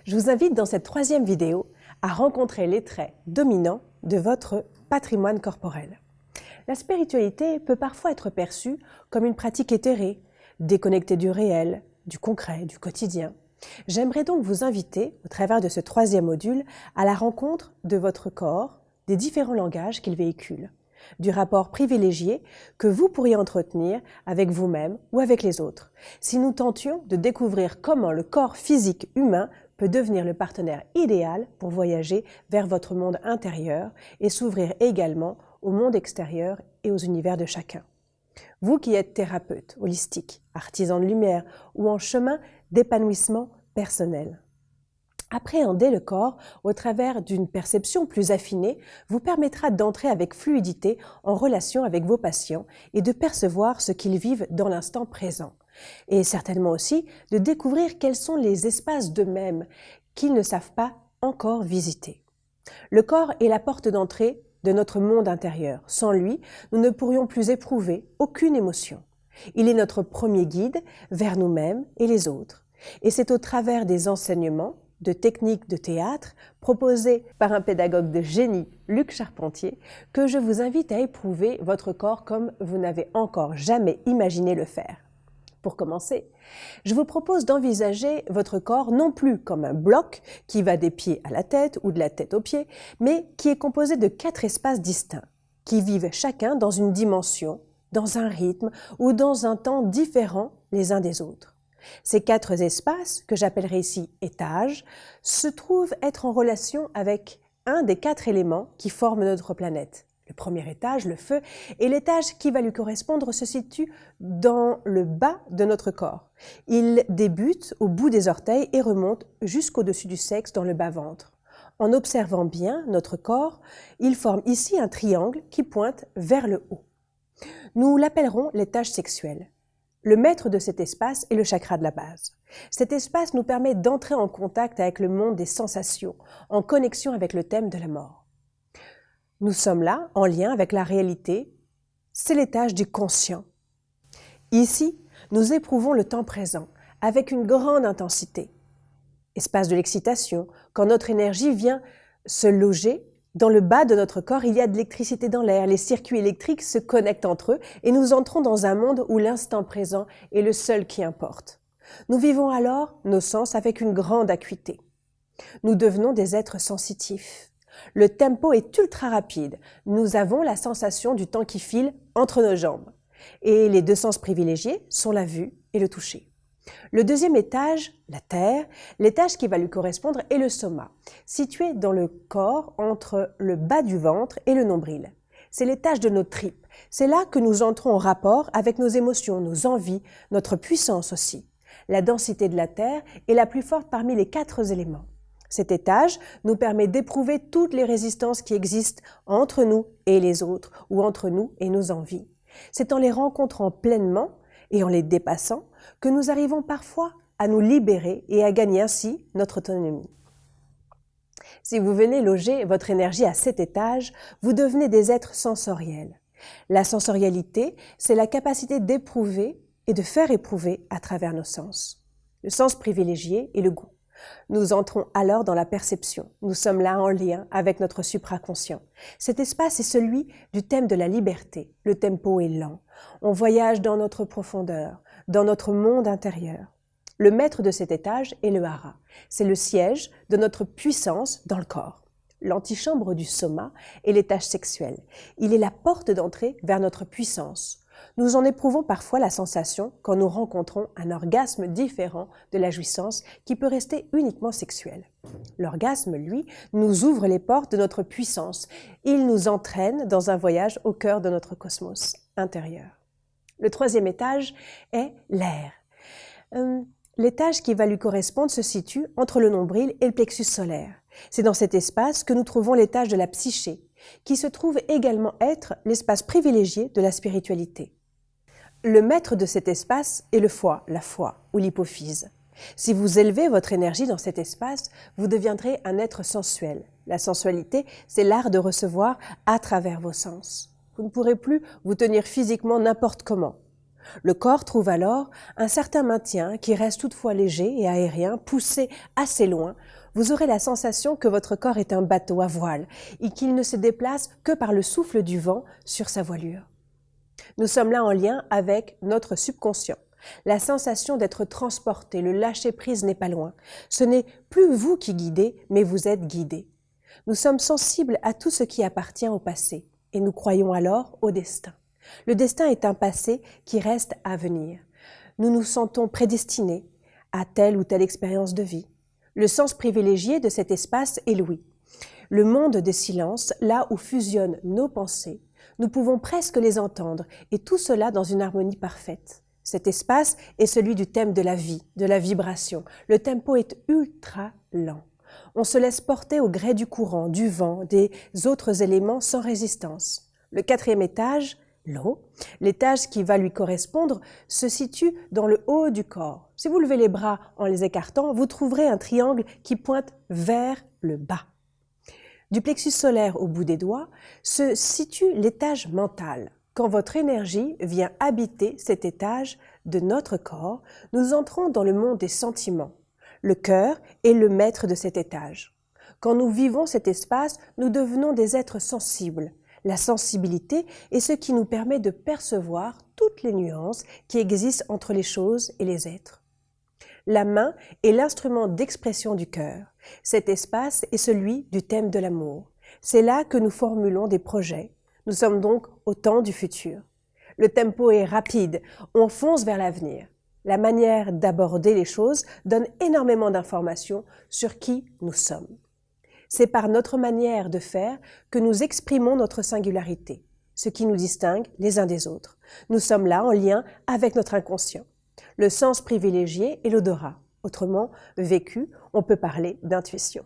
Je vous invite dans cette troisième vidéo à rencontrer les traits dominants de votre patrimoine corporel. La spiritualité peut parfois être perçue comme une pratique éthérée, déconnectée du réel, du concret, du quotidien. J'aimerais donc vous inviter, au travers de ce troisième module, à la rencontre de votre corps, des différents langages qu'il véhicule, du rapport privilégié que vous pourriez entretenir avec vous-même ou avec les autres, si nous tentions de découvrir comment le corps physique humain peut devenir le partenaire idéal pour voyager vers votre monde intérieur et s'ouvrir également au monde extérieur et aux univers de chacun. Vous qui êtes thérapeute, holistique, artisan de lumière ou en chemin d'épanouissement personnel. Appréhender le corps au travers d'une perception plus affinée vous permettra d'entrer avec fluidité en relation avec vos patients et de percevoir ce qu'ils vivent dans l'instant présent. Et certainement aussi de découvrir quels sont les espaces d'eux-mêmes qu'ils ne savent pas encore visiter. Le corps est la porte d'entrée de notre monde intérieur. Sans lui, nous ne pourrions plus éprouver aucune émotion. Il est notre premier guide vers nous-mêmes et les autres. Et c'est au travers des enseignements, de techniques de théâtre proposées par un pédagogue de génie, Luc Charpentier, que je vous invite à éprouver votre corps comme vous n'avez encore jamais imaginé le faire. Pour commencer, je vous propose d'envisager votre corps non plus comme un bloc qui va des pieds à la tête ou de la tête aux pieds, mais qui est composé de 4 espaces distincts, qui vivent chacun dans une dimension, dans un rythme ou dans un temps différent les uns des autres. Ces 4 espaces, que j'appellerai ici étages, se trouvent être en relation avec un des 4 éléments qui forment notre planète. Le premier étage, le feu, et l'étage qui va lui correspondre se situe dans le bas de notre corps. Il débute au bout des orteils et remonte jusqu'au-dessus du sexe dans le bas-ventre. En observant bien notre corps, il forme ici un triangle qui pointe vers le haut. Nous l'appellerons l'étage sexuel. Le maître de cet espace est le chakra de la base. Cet espace nous permet d'entrer en contact avec le monde des sensations, en connexion avec le thème de la mort. Nous sommes là, en lien avec la réalité, c'est l'étage du conscient. Ici, nous éprouvons le temps présent, avec une grande intensité. Espace de l'excitation, quand notre énergie vient se loger, dans le bas de notre corps, il y a de l'électricité dans l'air, les circuits électriques se connectent entre eux et nous entrons dans un monde où l'instant présent est le seul qui importe. Nous vivons alors nos sens avec une grande acuité. Nous devenons des êtres sensitifs. Le tempo est ultra rapide. Nous avons la sensation du temps qui file entre nos jambes. Et les 2 sens privilégiés sont la vue et le toucher. Le deuxième étage, la terre, l'étage qui va lui correspondre est le soma, situé dans le corps entre le bas du ventre et le nombril. C'est l'étage de nos tripes. C'est là que nous entrons en rapport avec nos émotions, nos envies, notre puissance aussi. La densité de la terre est la plus forte parmi les 4 éléments. Cet étage nous permet d'éprouver toutes les résistances qui existent entre nous et les autres, ou entre nous et nos envies. C'est en les rencontrant pleinement et en les dépassant que nous arrivons parfois à nous libérer et à gagner ainsi notre autonomie. Si vous venez loger votre énergie à cet étage, vous devenez des êtres sensoriels. La sensorialité, c'est la capacité d'éprouver et de faire éprouver à travers nos sens. Le sens privilégié est le goût. Nous entrons alors dans la perception. Nous sommes là en lien avec notre supraconscient. Cet espace est celui du thème de la liberté. Le tempo est lent. On voyage dans notre profondeur, dans notre monde intérieur. Le maître de cet étage est le hara. C'est le siège de notre puissance dans le corps. L'antichambre du soma est l'étage sexuel. Il est la porte d'entrée vers notre puissance. Nous en éprouvons parfois la sensation quand nous rencontrons un orgasme différent de la jouissance qui peut rester uniquement sexuelle. L'orgasme, lui, nous ouvre les portes de notre puissance. Il nous entraîne dans un voyage au cœur de notre cosmos intérieur. Le troisième étage est l'air. L'étage qui va lui correspondre se situe entre le nombril et le plexus solaire. C'est dans cet espace que nous trouvons l'étage de la psyché, qui se trouve également être l'espace privilégié de la spiritualité. Le maître de cet espace est le foie, la foi ou l'hypophyse. Si vous élevez votre énergie dans cet espace, vous deviendrez un être sensuel. La sensualité, c'est l'art de recevoir à travers vos sens. Vous ne pourrez plus vous tenir physiquement n'importe comment. Le corps trouve alors un certain maintien qui reste toutefois léger et aérien, poussé assez loin. Vous aurez la sensation que votre corps est un bateau à voile et qu'il ne se déplace que par le souffle du vent sur sa voilure. Nous sommes là en lien avec notre subconscient. La sensation d'être transporté, le lâcher-prise n'est pas loin. Ce n'est plus vous qui guidez, mais vous êtes guidé. Nous sommes sensibles à tout ce qui appartient au passé et nous croyons alors au destin. Le destin est un passé qui reste à venir. Nous nous sentons prédestinés à telle ou telle expérience de vie. Le sens privilégié de cet espace est l'ouïe. Le monde des silences, là où fusionnent nos pensées, nous pouvons presque les entendre, et tout cela dans une harmonie parfaite. Cet espace est celui du thème de la vie, de la vibration. Le tempo est ultra lent. On se laisse porter au gré du courant, du vent, des autres éléments sans résistance. Le 4e étage, l'eau, l'étage qui va lui correspondre, se situe dans le haut du corps. Si vous levez les bras en les écartant, vous trouverez un triangle qui pointe vers le bas. Du plexus solaire au bout des doigts se situe l'étage mental. Quand votre énergie vient habiter cet étage de notre corps, nous entrons dans le monde des sentiments. Le cœur est le maître de cet étage. Quand nous vivons cet espace, nous devenons des êtres sensibles. La sensibilité est ce qui nous permet de percevoir toutes les nuances qui existent entre les choses et les êtres. La main est l'instrument d'expression du cœur. Cet espace est celui du thème de l'amour. C'est là que nous formulons des projets. Nous sommes donc au temps du futur. Le tempo est rapide, on fonce vers l'avenir. La manière d'aborder les choses donne énormément d'informations sur qui nous sommes. C'est par notre manière de faire que nous exprimons notre singularité, ce qui nous distingue les uns des autres. Nous sommes là en lien avec notre inconscient. Le sens privilégié est l'odorat. Autrement vécu, on peut parler d'intuition.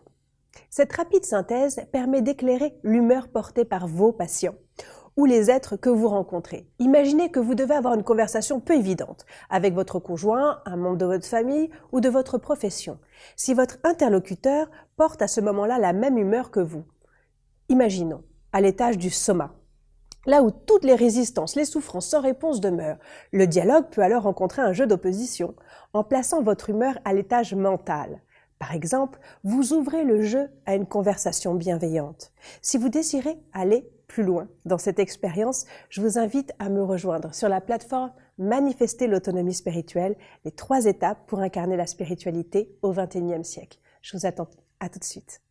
Cette rapide synthèse permet d'éclairer l'humeur portée par vos patients ou les êtres que vous rencontrez. Imaginez que vous devez avoir une conversation peu évidente avec votre conjoint, un membre de votre famille ou de votre profession. Si votre interlocuteur porte à ce moment-là la même humeur que vous, imaginons à l'étage du soma, là où toutes les résistances, les souffrances sans réponse demeurent. Le dialogue peut alors rencontrer un jeu d'opposition en plaçant votre humeur à l'étage mental. Par exemple, vous ouvrez le jeu à une conversation bienveillante. Si vous désirez aller plus loin dans cette expérience, je vous invite à me rejoindre sur la plateforme Manifester l'autonomie spirituelle, les 3 étapes pour incarner la spiritualité au XXIe siècle. Je vous attends à tout de suite.